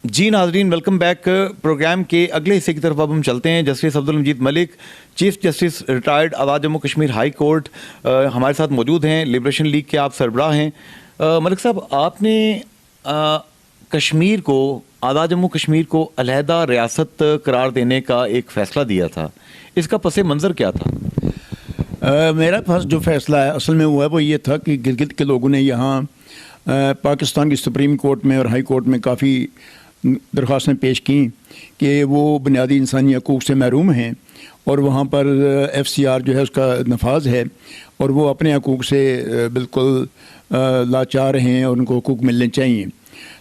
جی ناظرین، welcome back. Programme کے اگلے حصے کی طرف اب ہم چلتے ہیں۔ جسٹس عبدالمجید ملک، چیف جسٹس ریٹائرڈ آزاد جموں کشمیر ہائی کورٹ، ہمارے ساتھ موجود ہیں۔ لبریشن لیگ کے آپ سربراہ ہیں۔ ملک صاحب، آپ نے کشمیر کو، آزاد جموں کشمیر کو علیحدہ ریاست قرار دینے کا ایک فیصلہ دیا تھا، اس کا پس منظر کیا تھا؟ میرا پاس جو فیصلہ ہے اصل میں وہ یہ تھا کہ گلگت کے لوگوں نے یہاں پاکستان کی سپریم کورٹ میں اور ہائی کورٹ میں کافی درخواستیں پیش کیں کہ وہ بنیادی انسانی حقوق سے محروم ہیں، اور وہاں پر ایف سی آر جو ہے اس کا نفاذ ہے، اور وہ اپنے حقوق سے بالکل لاچار ہیں اور ان کو حقوق ملنے چاہیے۔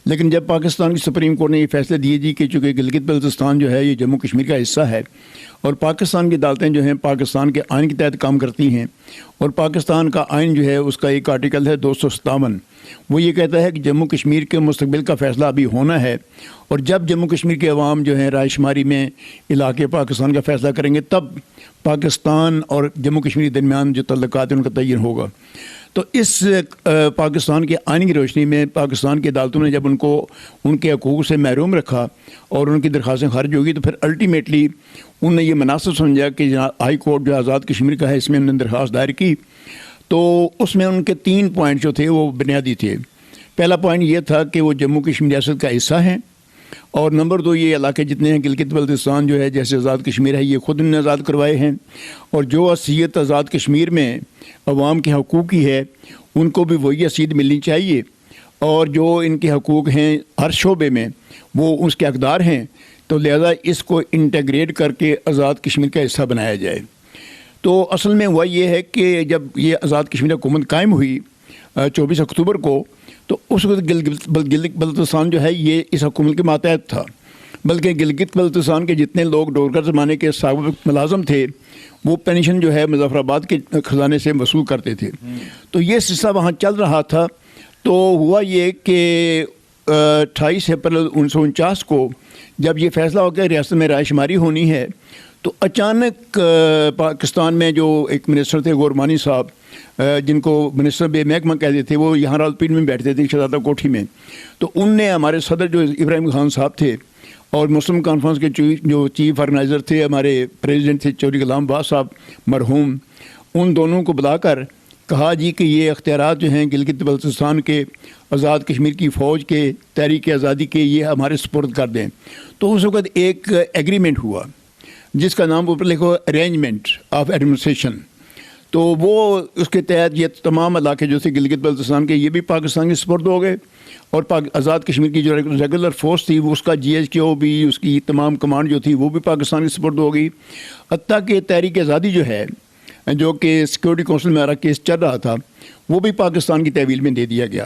لیکن جب پاکستان کی سپریم کورٹ نے یہ فیصلہ دیے جی کہ چونکہ گلگت بلتستان جو ہے یہ جموں کشمیر کا حصہ ہے، اور پاکستان کی عدالتیں جو ہیں پاکستان کے آئین کے تحت کام کرتی ہیں، اور پاکستان کا آئین جو ہے اس کا ایک آرٹیکل ہے 257، وہ یہ کہتا ہے کہ جموں کشمیر کے مستقبل کا فیصلہ ابھی ہونا ہے، اور جب جموں کشمیر کے عوام جو ہیں رائے شماری میں علاقے پاکستان کا فیصلہ کریں گے تب پاکستان اور جموں کشمیر کے درمیان جو تعلقات ہیں ان کا تعین ہوگا۔ تو اس پاکستان کے آئین کی روشنی میں پاکستان کی عدالتوں نے جب ان کو ان کے حقوق سے محروم رکھا اور ان کی درخواستیں خارج ہوگی، تو پھر الٹیمیٹلی انہوں نے یہ مناسب سمجھا کہ ہائی کورٹ جو آزاد کشمیر کا ہے اس میں انہوں نے درخواست دائر کی، تو اس میں ان کے 3 پوائنٹ جو تھے وہ بنیادی تھے۔ پہلا پوائنٹ یہ تھا کہ وہ جموں کشمیر ریاست کا حصہ ہیں، اور نمبر 2 یہ علاقے جتنے ہیں گلگت بلتستان جو ہے جیسے آزاد کشمیر ہے یہ خود انہوں نے آزاد کروائے ہیں، اور جو حیثیت آزاد کشمیر میں عوام کے حقوق کی ہے ان کو بھی وہی حیثیت ملنی چاہیے، اور جو ان کے حقوق ہیں ہر شعبے میں وہ اس کے حقدار ہیں، تو لہذا اس کو انٹیگریٹ کر کے آزاد کشمیر کا حصہ بنایا جائے۔ تو اصل میں ہوا یہ ہے کہ جب یہ آزاد کشمیر حکومت قائم ہوئی 24 اکتوبر کو، تو اس وقت گلگت بلتستان جو ہے یہ اس حکومت کے ماتحت تھا، بلکہ گلگت بلتستان کے جتنے لوگ ڈوگرا زمانے کے سابق ملازم تھے وہ پینشن جو ہے مظفر آباد کے خزانے سے وصول کرتے تھے، تو یہ سلسلہ وہاں چل رہا تھا۔ تو ہوا یہ کہ 28 اپریل 1949 کو جب یہ فیصلہ ہو گیا ریاست میں رائے شماری ہونی ہے، تو اچانک پاکستان میں جو ایک منسٹر تھے گورمانی صاحب، جن کو منسٹر بے محکمہ کہتے تھے، وہ یہاں راولپنڈی میں بیٹھتے تھے شہزادہ کوٹھی میں، تو ان نے ہمارے صدر جو ابراہیم خان صاحب تھے اور مسلم کانفرنس کے جو چیف آرگنائزر تھے ہمارے پریزیڈنٹ تھے چودھری غلام باز صاحب مرحوم، ان دونوں کو بلا کر کہا جی کہ یہ اختیارات جو ہیں گلگت بلتستان کے آزاد کشمیر کی فوج کے تحریک آزادی کے یہ ہمارے سپرد کر دیں۔ تو اس وقت ایک ایگریمنٹ ہوا جس کا نام اوپر لکھو ارینجمنٹ آف ایڈمنسٹریشن، تو وہ اس کے تحت یہ تمام علاقے جو تھے گلگت بلتستان کے یہ بھی پاکستان کے سپرد ہو گئے، اور آزاد کشمیر کی جو ریگولر فورس تھی وہ اس کا GHQ بھی، اس کی تمام کمانڈ جو تھی وہ بھی پاکستان کی سپرد ہو گئی، حتیٰ کہ تحریک آزادی جو ہے جو کہ سیکورٹی کونسل میں ہمارا کیس چل رہا تھا وہ بھی پاکستان کی تحویل میں دے دیا گیا۔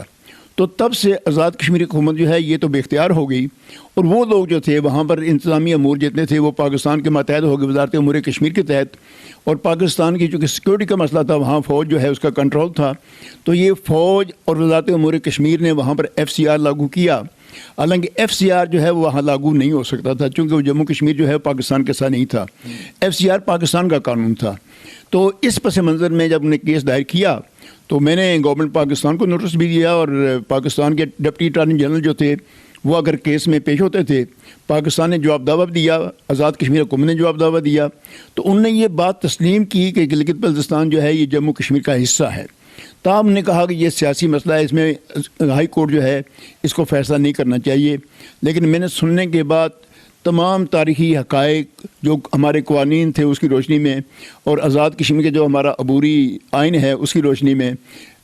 تو تب سے آزاد کشمیر حکومت جو ہے یہ تو بے اختیار ہو گئی، اور وہ لوگ جو تھے وہاں پر انتظامی امور جتنے تھے وہ پاکستان کے ماتحت ہو گئے وزارت امور کشمیر کے تحت، اور پاکستان کی چونکہ سیکورٹی کا مسئلہ تھا وہاں فوج جو ہے اس کا کنٹرول تھا، تو یہ فوج اور وزارت امور کشمیر نے وہاں پر FCR لاگو کیا۔ حالانکہ FCR جو ہے وہ وہاں لاگو نہیں ہو سکتا تھا چونکہ وہ جموں کشمیر جو ہے پاکستان کے ساتھ نہیں تھا، FCR پاکستان کا قانون تھا۔ تو اس پس منظر میں جب انہیں کیس دائر کیا تو میں نے گورنمنٹ پاکستان کو نوٹس بھی دیا، اور پاکستان کے ڈپٹی اٹارنی جنرل جو تھے وہ اگر کیس میں پیش ہوتے تھے، پاکستان نے جواب دعویٰ دیا، آزاد کشمیر حکومت نے جواب دعویٰ دیا، تو انہوں نے یہ بات تسلیم کی کہ گلگت بلتستان جو ہے یہ جموں کشمیر کا حصہ ہے۔ تاہم نے کہا کہ یہ سیاسی مسئلہ ہے، اس میں ہائی کورٹ جو ہے اس کو فیصلہ نہیں کرنا چاہیے، لیکن میں نے سننے کے بعد تمام تاریخی حقائق جو ہمارے قوانین تھے اس کی روشنی میں، اور آزاد کشمیر کے جو ہمارا عبوری آئین ہے اس کی روشنی میں،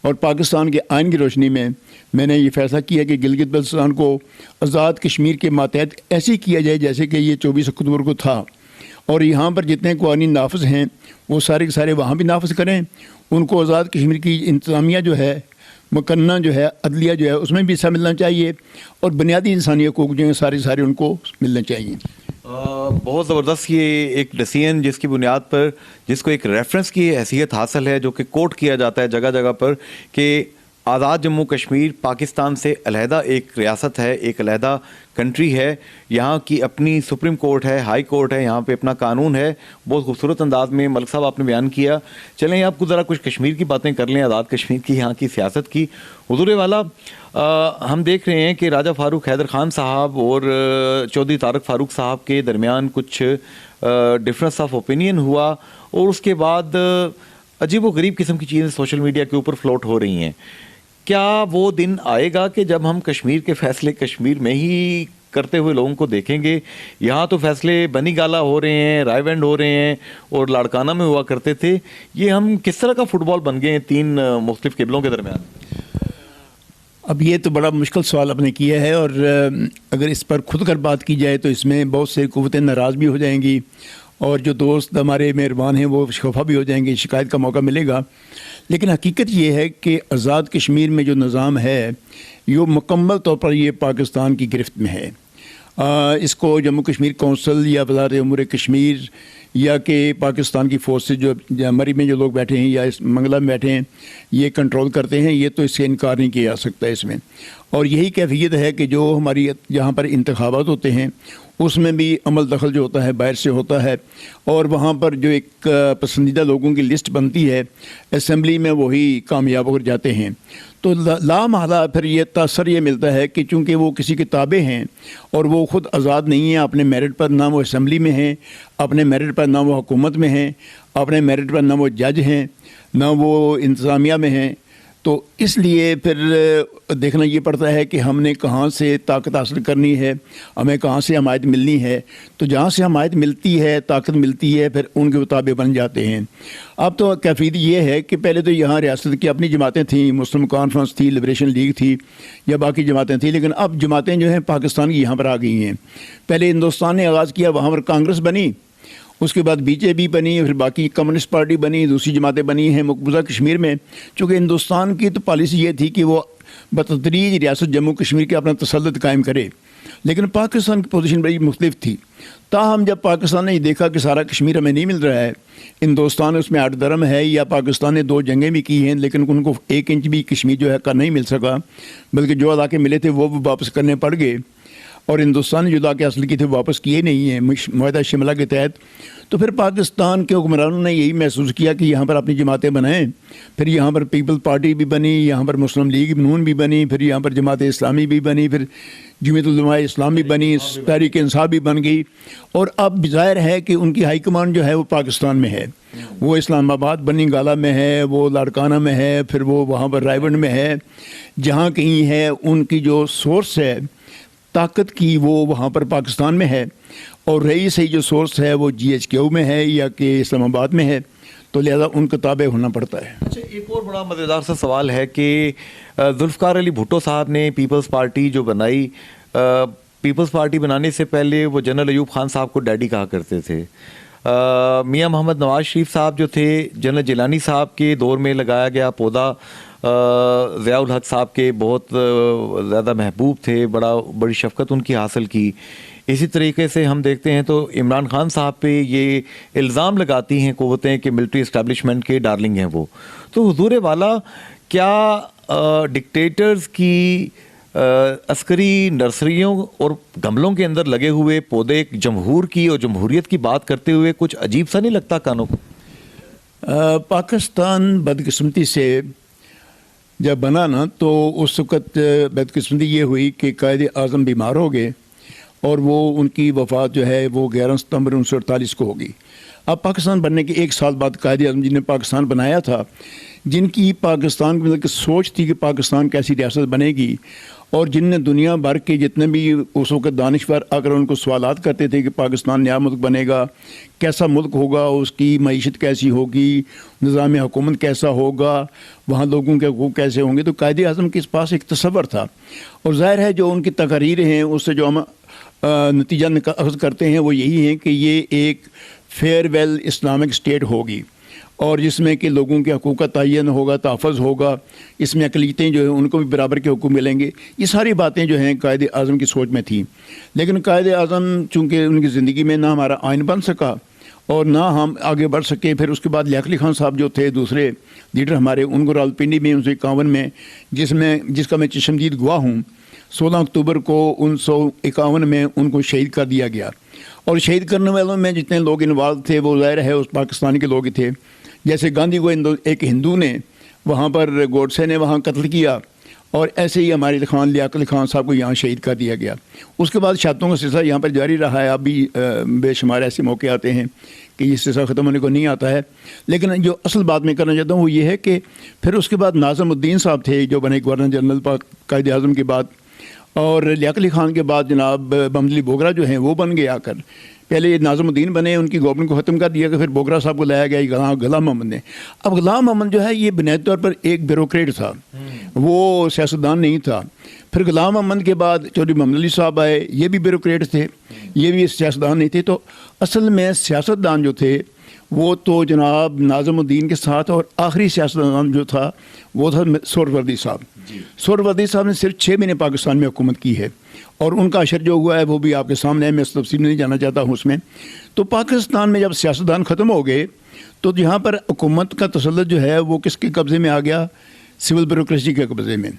اور پاکستان کے آئین کی روشنی میں نے یہ فیصلہ کیا کہ گلگت بلتستان کو آزاد کشمیر کے ماتحت ایسے کیا جائے جیسے کہ یہ 24 اکتوبر کو تھا، اور یہاں پر جتنے قوانین نافذ ہیں وہ سارے کے سارے وہاں بھی نافذ کریں، ان کو آزاد کشمیر کی انتظامیہ جو ہے مکنہ جو ہے عدلیہ جو ہے اس میں بھی حصہ ملنا چاہیے، اور بنیادی انسانی حقوق جو ہیں سارے ان کو ملنا چاہیے۔ بہت زبردست یہ ایک ڈیسیژن جس کی بنیاد پر جس کو ایک ریفرنس کی حیثیت حاصل ہے جو کہ کوٹ کیا جاتا ہے جگہ جگہ پر کہ آزاد جموں کشمیر پاکستان سے علیحدہ ایک ریاست ہے، ایک علیحدہ کنٹری ہے. یہاں کی اپنی سپریم کورٹ ہے، ہائی کورٹ ہے، یہاں پہ اپنا قانون ہے. بہت خوبصورت انداز میں ملک صاحب آپ نے بیان کیا. چلیں آپ کو ذرا کچھ کشمیر کی باتیں کر لیں، آزاد کشمیر کی، یہاں کی سیاست کی. حضور والا ہم دیکھ رہے ہیں کہ راجہ فاروق حیدر خان صاحب اور چودھری طارق فاروق صاحب کے درمیان کچھ ڈفرینس آف اوپینین ہوا، اور اس کے بعد عجیب و غریب قسم کی چیزیں سوشل میڈیا کے اوپر فلوٹ ہو رہی ہیں. کیا وہ دن آئے گا کہ جب ہم کشمیر کے فیصلے کشمیر میں ہی کرتے ہوئے لوگوں کو دیکھیں گے؟ یہاں تو فیصلے بنی گالا ہو رہے ہیں، رائے وینڈ ہو رہے ہیں، اور لاڑکانہ میں ہوا کرتے تھے. یہ ہم کس طرح کا فٹ بال بن گئے ہیں تین مختلف قبلوں کے درمیان؟ اب یہ تو بڑا مشکل سوال آپ نے کیا ہے، اور اگر اس پر خود کر بات کی جائے تو اس میں بہت سے قوتیں ناراض بھی ہو جائیں گی، اور جو دوست ہمارے مہربان ہیں وہ خفا بھی ہو جائیں گے، شکایت کا موقع ملے گا. لیکن حقیقت یہ ہے کہ آزاد کشمیر میں جو نظام ہے یہ مکمل طور پر یہ پاکستان کی گرفت میں ہے. اس کو جموں کشمیر کونسل یا وزارت امور کشمیر یا کہ پاکستان کی فوج سے جو مری میں جو لوگ بیٹھے ہیں یا اس منگلہ میں بیٹھے ہیں یہ کنٹرول کرتے ہیں. یہ تو اس سے انکار نہیں کیا جا سکتا اس میں. اور یہی کیفیت ہے کہ جو ہماری جہاں پر انتخابات ہوتے ہیں اس میں بھی عمل دخل جو ہوتا ہے باہر سے ہوتا ہے، اور وہاں پر جو ایک پسندیدہ لوگوں کی لسٹ بنتی ہے اسمبلی میں وہی کامیاب ہو جاتے ہیں. تو لامحالہ پھر یہ تاثر یہ ملتا ہے کہ چونکہ وہ کسی کے تابع ہیں اور وہ خود آزاد نہیں ہیں اپنے میرٹ پر، نہ وہ اسمبلی میں ہیں اپنے میرٹ پر، نہ وہ حکومت میں ہیں اپنے میرٹ پر، نہ وہ جج ہیں، نہ وہ انتظامیہ میں ہیں. تو اس لیے پھر دیکھنا یہ پڑتا ہے کہ ہم نے کہاں سے طاقت حاصل کرنی ہے، ہمیں کہاں سے حمایت ملنی ہے. تو جہاں سے حمایت ملتی ہے، طاقت ملتی ہے، پھر ان کے مطابق بن جاتے ہیں. اب تو کیفیت یہ ہے کہ پہلے تو یہاں ریاست کی اپنی جماعتیں تھیں، مسلم کانفرنس تھی، لبریشن لیگ تھی یا باقی جماعتیں تھیں، لیکن اب جماعتیں جو ہیں پاکستان کی یہاں پر آ گئی ہیں. پہلے ہندوستان نے آغاز کیا، وہاں پر کانگریس بنی، اس کے بعد بی جے پی بنی، پھر باقی کمیونسٹ پارٹی بنی، دوسری جماعتیں بنی ہیں مقبوضہ کشمیر میں. چونکہ ہندوستان کی تو پالیسی یہ تھی کہ وہ بتدریج ریاست جموں کشمیر کے اپنا تسلط قائم کرے، لیکن پاکستان کی پوزیشن بڑی مختلف تھی. تاہم جب پاکستان نے یہ دیکھا کہ سارا کشمیر ہمیں نہیں مل رہا ہے، ہندوستان اس میں آٹھ درم ہے، یا پاکستان نے 2 جنگیں بھی کی ہیں لیکن ان کو 1 انچ بھی کشمیر جو ہے کا نہیں مل سکا، بلکہ جو علاقے ملے تھے وہ بھی واپس کرنے پڑ گئے، اور ہندوستان نے جو علاقے حاصل کیے تھے واپس کیے نہیں ہیں معاہدہ شملہ کے تحت. تو پھر پاکستان کے حکمرانوں نے یہی محسوس کیا کہ یہاں پر اپنی جماعتیں بنائیں. پھر یہاں پر پیپل پارٹی بھی بنی، یہاں پر مسلم لیگ نون بھی بنی، پھر یہاں پر جماعت اسلامی بھی بنی، پھر جمعیت العلماء اسلام بھی بنی، تحریک انصاف بھی بن گئی. اور اب ظاہر ہے کہ ان کی ہائی کمانڈ جو ہے وہ پاکستان میں ہے، وہ اسلام آباد بنی گالہ میں ہے، وہ لاڑکانہ میں ہے، پھر وہ وہاں پر رائے ونڈ میں ہے، جہاں کہیں ہے ان کی جو سورس ہے طاقت کی وہ وہاں پر پاکستان میں ہے. اور رہی صحیح جو سورس ہے وہ GHQ میں ہے یا کہ اسلام آباد میں ہے، تو لہذا ان کا تابع ہونا پڑتا ہے. اچھا، ایک اور بڑا مزیدار سا سوال ہے کہ ذوالفقار علی بھٹو صاحب نے پیپلز پارٹی جو بنائی، پیپلز پارٹی بنانے سے پہلے وہ جنرل ایوب خان صاحب کو ڈیڈی کہا کرتے تھے. میاں محمد نواز شریف صاحب جو تھے، جنرل جیلانی صاحب کے دور میں لگایا گیا پودا ضیاء الحق صاحب کے بہت زیادہ محبوب تھے، بڑی شفقت ان کی حاصل کی. اسی طریقے سے ہم دیکھتے ہیں تو عمران خان صاحب پہ یہ الزام لگاتی ہیں قوتیں کہ ملٹری اسٹیبلشمنٹ کے ڈارلنگ ہیں وہ. تو حضور والا، کیا ڈکٹیٹرز کی عسکری نرسریوں اور گملوں کے اندر لگے ہوئے پودے ایک جمہور کی اور جمہوریت کی بات کرتے ہوئے کچھ عجیب سا نہیں لگتا کانوں کو؟ پاکستان بدقسمتی سے جب بنا نا تو اس وقت بدقسمتی یہ ہوئی کہ قائد اعظم بیمار ہو گئے، اور وہ ان کی وفات جو ہے وہ 11 ستمبر 1948 کو ہوگی. اب پاکستان بننے کے 1 سال بعد قائد اعظم جن نے پاکستان بنایا تھا، جن کی پاکستان کی سوچ تھی کہ پاکستان کیسی ریاست بنے گی، اور جن نے دنیا بھر کے جتنے بھی اس وقت دانشور اگر ان کو سوالات کرتے تھے کہ پاکستان نیا ملک بنے گا، کیسا ملک ہوگا، اس کی معیشت کیسی ہوگی، نظام حکومت کیسا ہوگا، وہاں لوگوں کے حقوق کیسے ہوں گے، تو قائد اعظم کے پاس ایک تصور تھا. اور ظاہر ہے جو ان کی تقاریر ہیں اس سے جو ہم نتیجہ اخذ کرتے ہیں وہ یہی ہے کہ یہ ایک فیئر ویل اسلامک اسٹیٹ ہوگی، اور جس میں کہ لوگوں کے حقوق کا تعین ہوگا، تحفظ ہوگا، اس میں اقلیتیں جو ہیں ان کو بھی برابر کے حقوق ملیں گے. یہ ساری باتیں جو ہیں قائد اعظم کی سوچ میں تھیں. لیکن قائد اعظم چونکہ ان کی زندگی میں نہ ہمارا آئین بن سکا اور نہ ہم آگے بڑھ سکے. پھر اس کے بعد لیاقت علی خان صاحب جو تھے دوسرے لیڈر ہمارے, ان کو راولپنڈی میں 1951 میں جس کا میں چشمدید گواہ ہوں, 16 اکتوبر کو 1951 میں ان کو شہید کر دیا گیا. اور شہید کرنے والوں میں جتنے لوگ انوالو تھے وہ ظاہر ہے اس پاکستان کے لوگ تھے. جیسے گاندھی کو ایک ہندو نے وہاں پر, گوڈسے نے وہاں قتل کیا, اور ایسے ہی ہمارے لیاقت علی خان صاحب کو یہاں شہید کر دیا گیا. اس کے بعد شہادتوں کا سلسلہ یہاں پر جاری رہا ہے. اب بھی بے شمار ایسے موقع آتے ہیں کہ یہ سلسلہ ختم ہونے کو نہیں آتا ہے. لیکن جو اصل بات میں کرنا چاہتا ہوں وہ یہ ہے کہ پھر اس کے بعد ناظم الدین صاحب تھے جو بنے گورنر جنرل قائد اعظم کے بعد, اور لیاقت علی خان کے بعد جناب محمد علی بوگرا جو ہیں وہ بن گئے. آ کر پہلے ناظم الدین بنے, ان کی گورنمنٹ کو ختم کر دیا کہ پھر بوگرا صاحب کو لایا گیا غلام محمد نے. اب غلام محمد جو ہے یہ بنیادی طور پر ایک بیوروکریٹ تھا, وہ سیاستدان نہیں تھا. پھر غلام محمد کے بعد چودھری محمد علی صاحب آئے, یہ بھی بیوروکریٹ تھے, یہ بھی سیاستدان نہیں تھے. تو اصل میں سیاستدان جو تھے وہ تو جناب ناظم الدین کے ساتھ, اور آخری سیاستدان جو تھا وہ تھا سہروردی صاحب. سہروردی صاحب نے صرف 6 مہینے پاکستان میں حکومت کی ہے, اور ان کا اشر جو ہوا ہے وہ بھی آپ کے سامنے ہے, میں اس تفصیل میں نہیں جانا چاہتا ہوں اس میں. تو پاکستان میں جب سیاستدان ختم ہو گئے تو یہاں پر حکومت کا تسلط جو ہے وہ کس کے قبضے میں آ گیا؟ سول بیوروکریسی کے قبضے میں.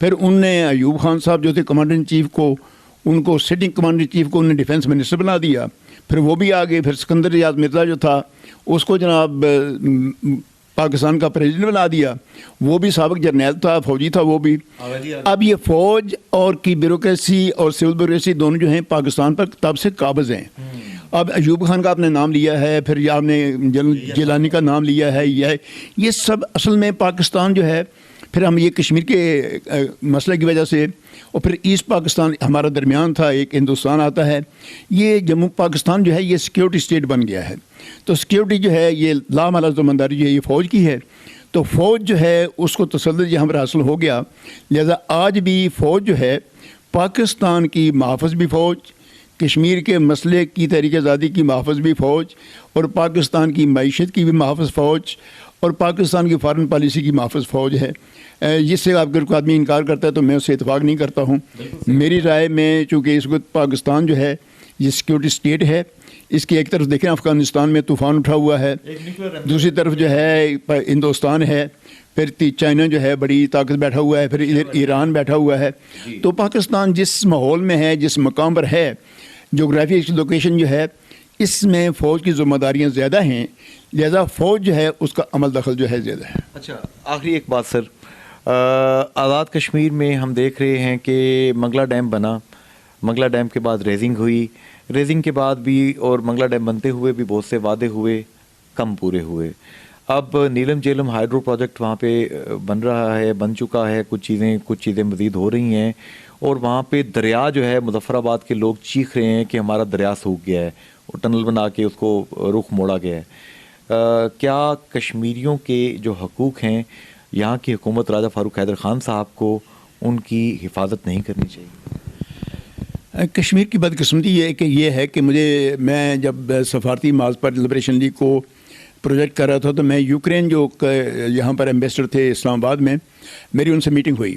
پھر ان نے ایوب خان صاحب جو تھے کمانڈر ان چیف کو, ان کو سٹنگ کمانڈر ان چیف کو انہوں نے ڈیفینس منسٹر بنا دیا. پھر وہ بھی آ گئے. پھر سکندر ریاض مرزا جو تھا اس کو جناب پاکستان کا پریزیڈنٹ بنا دیا, وہ بھی سابق جرنیل تھا, فوجی تھا وہ بھی. اب یہ فوج اور کی بیوروکریسی اور سول بیوروکریسی دونوں جو ہیں پاکستان پر تب سے قابض ہیں. اب ایوب خان کا آپ نے نام لیا ہے, پھر آپ نے جنرل جیلانی کا نام لیا ہے, یہ سب اصل میں پاکستان جو ہے. پھر ہم یہ کشمیر کے مسئلے کی وجہ سے, اور پھر ایسٹ پاکستان ہمارا درمیان تھا, ایک ہندوستان آتا ہے, یہ جموں پاکستان جو ہے یہ سیکیورٹی اسٹیٹ بن گیا ہے. تو سیکیورٹی جو ہے یہ لامحالہ ذمہ جو ہے یہ فوج کی ہے. تو فوج جو ہے اس کو تسلط یہاں پر حاصل ہو گیا. لہذا آج بھی فوج جو ہے پاکستان کی محافظ بھی فوج, کشمیر کے مسئلے کی تحریک آزادی کی محافظ بھی فوج, اور پاکستان کی معیشت کی بھی محافظ فوج, اور پاکستان کی فارن پالیسی کی محافظ فوج ہے. جس سے اگر کوئی آدمی انکار کرتا ہے تو میں اس سے اتفاق نہیں کرتا ہوں. میری رائے میں چونکہ اس وقت پاکستان جو ہے یہ سیکیورٹی اسٹیٹ ہے, اس کی ایک طرف دیکھیں افغانستان میں طوفان اٹھا ہوا ہے, دوسری طرف جو ہے ہندوستان ہے, پھر چائنا جو ہے بڑی طاقت بیٹھا ہوا ہے, پھر ادھر ایران بیٹھا ہوا ہے. تو پاکستان جس ماحول میں ہے, جس مقام پر ہے, جغرافی لوکیشن جو ہے, اس میں فوج کی ذمہ داریاں زیادہ ہیں. لہذا فوج جو ہے اس کا عمل دخل جو ہے زیادہ ہے. اچھا, آخری ایک بات سر, آزاد کشمیر میں ہم دیکھ رہے ہیں کہ منگلا ڈیم بنا, منگلا ڈیم کے بعد ریزنگ ہوئی, ریزنگ کے بعد بھی اور منگلا ڈیم بنتے ہوئے بھی بہت سے وعدے ہوئے, کم پورے ہوئے. اب نیلم جیلم ہائیڈرو پروجیکٹ وہاں پہ بن رہا ہے, بن چکا ہے, کچھ چیزیں مزید ہو رہی ہیں, اور وہاں پہ دریا جو ہے مظفر آباد کے لوگ چیخ رہے ہیں کہ ہمارا دریا سوکھ گیا ہے, اور ٹنل بنا کے اس کو رخ موڑا گیا ہے. کیا کشمیریوں کے جو حقوق ہیں یہاں کی حکومت راجہ فاروق حیدر خان صاحب کو ان کی حفاظت نہیں کرنی چاہیے؟ کشمیر کی بدقسمتی یہ ہے کہ میں جب سفارتی معاذ پر لبریشن لیگ کو پروجیکٹ کر رہا تھا تو میں یوکرین جو یہاں پر ایمبیسڈر تھے اسلام آباد میں, میری ان سے میٹنگ ہوئی.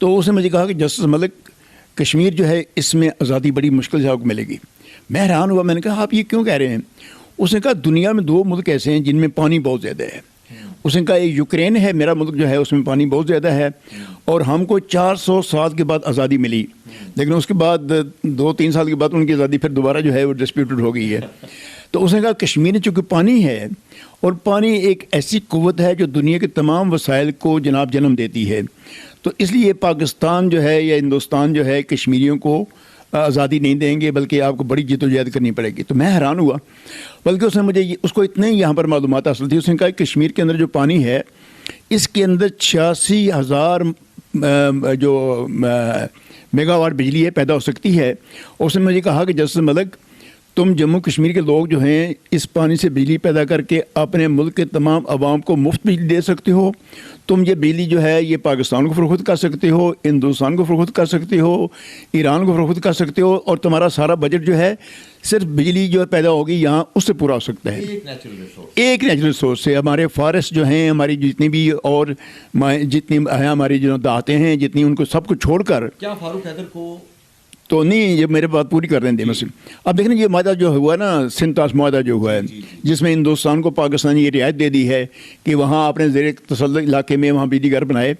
تو اس نے مجھے کہا کہ جسٹس ملک کشمیر جو ہے اس میں آزادی بڑی مشکل سے آپ کو ملے گی. میں حیران ہوا, میں نے کہا آپ یہ کیوں کہہ رہے ہیں؟ اس نے کہا دنیا میں 2 ملک ایسے ہیں جن میں پانی بہت زیادہ ہے. اس نے کہا یوکرین ہے, میرا ملک جو ہے اس میں پانی بہت زیادہ ہے, اور ہم کو 400 سال کے بعد آزادی ملی, لیکن اس کے بعد 2-3 سال کے بعد ان کی آزادی پھر دوبارہ جو ہے وہ ڈسپیوٹڈ ہو گئی ہے. تو اس نے کہا کشمیر میں چونکہ پانی ہے, اور پانی ایک ایسی قوت ہے جو دنیا کے تمام وسائل کو جناب جنم دیتی ہے, تو اس لیے پاکستان جو ہے یا ہندوستان جو ہے کشمیریوں کو آزادی نہیں دیں گے, بلکہ آپ کو بڑی جدوجہد کرنی پڑے گی. تو میں حیران ہوا, بلکہ اس نے مجھے اس کو اتنے ہی یہاں پر معلومات حاصل تھی. اس نے کہا کشمیر کے اندر جو پانی ہے اس کے اندر 86,000 جو میگا واٹ بجلی ہے پیدا ہو سکتی ہے. اس نے مجھے کہا کہ جسٹس ملک تم جموں کشمیر کے لوگ جو ہیں اس پانی سے بجلی پیدا کر کے اپنے ملک کے تمام عوام کو مفت بجلی دے سکتے ہو. تم یہ بجلی جو ہے یہ پاکستان کو فروخت کر سکتے ہو, ہندوستان کو فروخت کر سکتے ہو, ایران کو فروخت کر سکتے ہو, اور تمہارا سارا بجٹ جو ہے صرف بجلی جو پیدا ہوگی یہاں اس سے پورا ہو سکتا ہے. ایک نیچرل سورس سے ہمارے فارسٹ جو ہیں, ہماری جتنی بھی اور جتنی ہماری جو دہاتے ہیں جتنی, ان کو سب کو چھوڑ کر کیا فاروق حیدر کو تو نہیں یہ میرے بات پوری کر رہے ہیں مسلم. اب دیکھیں یہ معاہدہ جو ہوا ہے نا سنتاس معاہدہ جو ہوا ہے جس میں ہندوستان کو پاکستان نے یہ رعایت دے دی ہے کہ وہاں اپنے زیر تسلط علاقے میں وہاں بجلی گھر بنائے.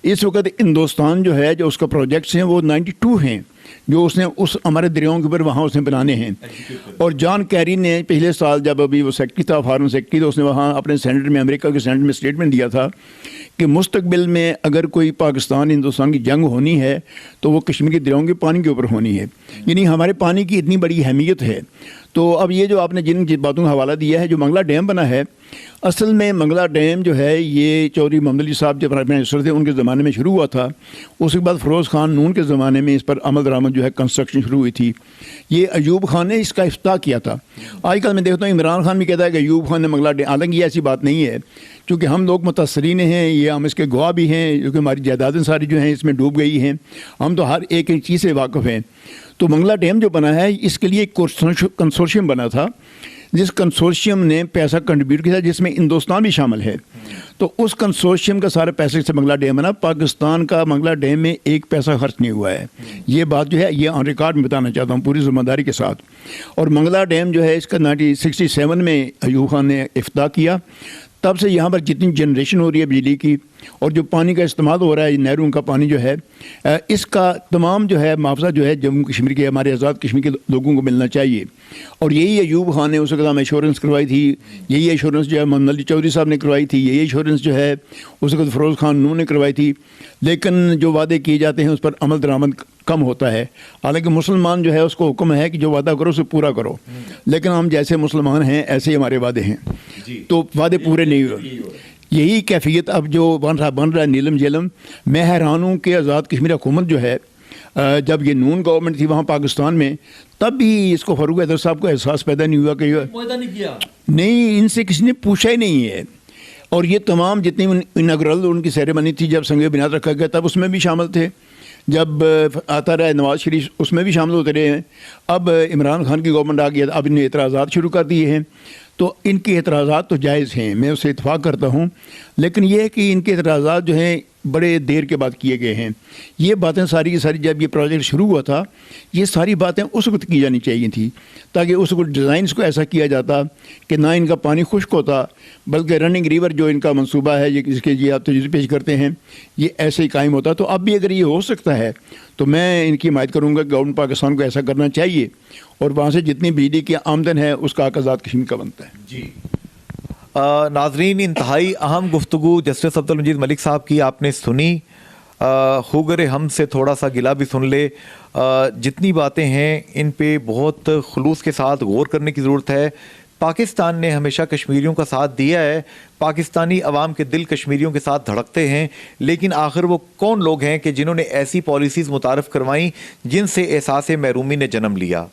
اس وقت ہندوستان جو ہے جو اس کا پروجیکٹس ہیں وہ 92 ہیں جو اس نے اس ہمارے دریاؤں کے اوپر وہاں اس نے بنانے ہیں. اور جان کیری نے پچھلے سال جب ابھی وہ سیکٹری تھا فارن سیکٹری تو اس نے وہاں اپنے سینٹ میں امریکہ کے سینٹ میں اسٹیٹمنٹ دیا تھا کہ مستقبل میں اگر کوئی پاکستان ہندوستان کی جنگ ہونی ہے تو وہ کشمیر کے دریاؤں کے پانی کے اوپر ہونی ہے. یعنی ہمارے پانی کی اتنی بڑی اہمیت ہے. تو اب یہ جو آپ نے جن باتوں کا حوالہ دیا ہے جو منگلہ ڈیم بنا ہے اصل میں منگلہ ڈیم جو ہے یہ چودھری محمد علی صاحب جب پرائم منسٹر تھے ان کے زمانے میں شروع ہوا تھا. اس کے بعد فیروز خان نون کے زمانے میں اس پر عمل درآمد جو ہے کنسٹرکشن شروع ہوئی تھی. یہ ایوب خان نے اس کا افتتاح کیا تھا. آج کل میں دیکھتا ہوں عمران خان بھی کہتا ہے کہ ایوب خان نے منگلہ ڈیم. حالانکہ یہ ایسی بات نہیں ہے چونکہ ہم لوگ متاثرین ہیں یہ ہم اس کے گواہ بھی ہیں کیونکہ ہماری جائیدادیں ساری جو ہیں اس میں ڈوب گئی ہیں. ہم تو ہر ایک چیز سے واقف ہیں. تو منگلہ ڈیم جو بنا ہے اس کے لیے ایک کنسورشیم بنا تھا جس کنسورشیم نے پیسہ کنٹریبیوٹ کیا جس میں ہندوستان بھی شامل ہے. تو اس کنسورشیم کا سارے پیسے سے منگلہ ڈیم بنا. پاکستان کا منگلہ ڈیم میں ایک پیسہ خرچ نہیں ہوا ہے. یہ بات جو ہے یہ آن ریکارڈ میں بتانا چاہتا ہوں پوری ذمہ داری کے ساتھ. اور منگلہ ڈیم جو ہے اس کا 1967 میں ایوب خان نے افتتاح کیا. تب سے یہاں پر جتنی جنریشن ہو رہی ہے بجلی کی اور جو پانی کا استعمال ہو رہا ہے نہروں کا پانی جو ہے اس کا تمام جو ہے معاوضہ جو ہے جموں کشمیر کے ہمارے آزاد کشمیر کے لوگوں کو ملنا چاہیے. اور یہی ایوب خان نے اس وقت ہم ایشورنس کروائی تھی. یہی ایشورنس جو ہے محمد علی چودھری صاحب نے کروائی تھی. یہی ایشورنس جو ہے اس وقت فیروز خان نون نے کروائی تھی. لیکن جو وعدے کیے جاتے ہیں اس پر عمل درآمد کم ہوتا ہے. حالانکہ مسلمان جو ہے اس کو حکم ہے کہ جو وعدہ کرو اسے پورا کرو. لیکن ہم جیسے مسلمان ہیں ایسے ہی ہمارے وعدے ہیں تو وعدے پورے نہیں ہوئے. یہی کیفیت اب جو بن رہا ہے نیلم جیلم. میں حیران ہوں کہ آزاد کشمیر حکومت جو ہے جب یہ نون گورنمنٹ تھی وہاں پاکستان میں تب بھی اس کو فاروق حیدر صاحب کو احساس پیدا نہیں ہوا کہ نہیں ان سے کسی نے پوچھا ہی نہیں ہے. اور یہ تمام جتنی اناگرل ان کی سیریمنی تھی جب سنگ بنیاد رکھا گیا تب اس میں بھی شامل تھے. جب آتا رہا نواز شریف اس میں بھی شامل ہوتے رہے ہیں. اب عمران خان کی گورنمنٹ آ گئی اب انہیں اعتراضات شروع کر دیے ہیں. تو ان کے اعتراضات تو جائز ہیں میں اس سے اتفاق کرتا ہوں. لیکن یہ ہے کہ ان کے اعتراضات جو ہیں بڑے دیر کے بعد کیے گئے ہیں. یہ باتیں ساری کی ساری جب یہ پروجیکٹ شروع ہوا تھا یہ ساری باتیں اس وقت کی جانی چاہیے تھی تاکہ اس وقت ڈیزائنس کو ایسا کیا جاتا کہ نہ ان کا پانی خشک ہوتا بلکہ رننگ ریور جو ان کا منصوبہ ہے یہ جس کے یہ آپ تجویز پیش کرتے ہیں یہ ایسے ہی قائم ہوتا. تو اب بھی اگر یہ ہو سکتا ہے تو میں ان کی حمایت کروں گا کہ گورنمنٹ پاکستان کو ایسا کرنا چاہیے اور وہاں سے جتنی بجلی کی آمدن ہے اس کا حق آزاد کشمیر کا بنتا ہے. جی ناظرین انتہائی اہم گفتگو جسٹس عبد المجید ملک صاحب کی آپ نے سنی. خوگر ہم سے تھوڑا سا گلا بھی سن لے. جتنی باتیں ہیں ان پہ بہت خلوص کے ساتھ غور کرنے کی ضرورت ہے. پاکستان نے ہمیشہ کشمیریوں کا ساتھ دیا ہے. پاکستانی عوام کے دل کشمیریوں کے ساتھ دھڑکتے ہیں. لیکن آخر وہ کون لوگ ہیں کہ جنہوں نے ایسی پالیسیز متعارف کروائیں جن سے احساس محرومی نے جنم لیا.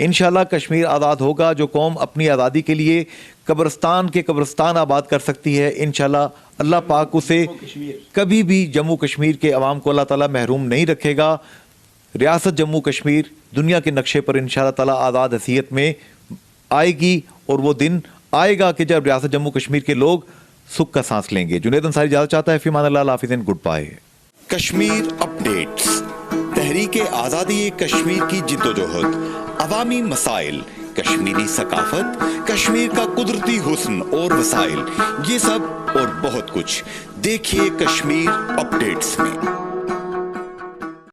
انشاءاللہ کشمیر آزاد ہوگا. جو قوم اپنی آزادی کے لیے قبرستان کے قبرستان آباد کر سکتی ہے انشاءاللہ اللہ پاک اسے کبھی بھی جموں کشمیر کے عوام کو اللہ تعالیٰ محروم نہیں رکھے گا. ریاست جموں کشمیر دنیا کے نقشے پر انشاءاللہ تعالیٰ آزاد حیثیت میں آئے گی اور وہ دن آئے گا کہ جب ریاست جموں کشمیر کے لوگ سکھ کا سانس لیں گے. جنید انصاری اجازت چاہتا ہے. فی امان اللہ حافظ. Good bye. کشمیر اپڈیٹس تحریک آزادی کشمیر کی جدوجہد عوامی مسائل کشمیری ثقافت کشمیر کا قدرتی حسن اور وسائل یہ سب اور بہت کچھ دیکھیے کشمیر اپڈیٹس میں.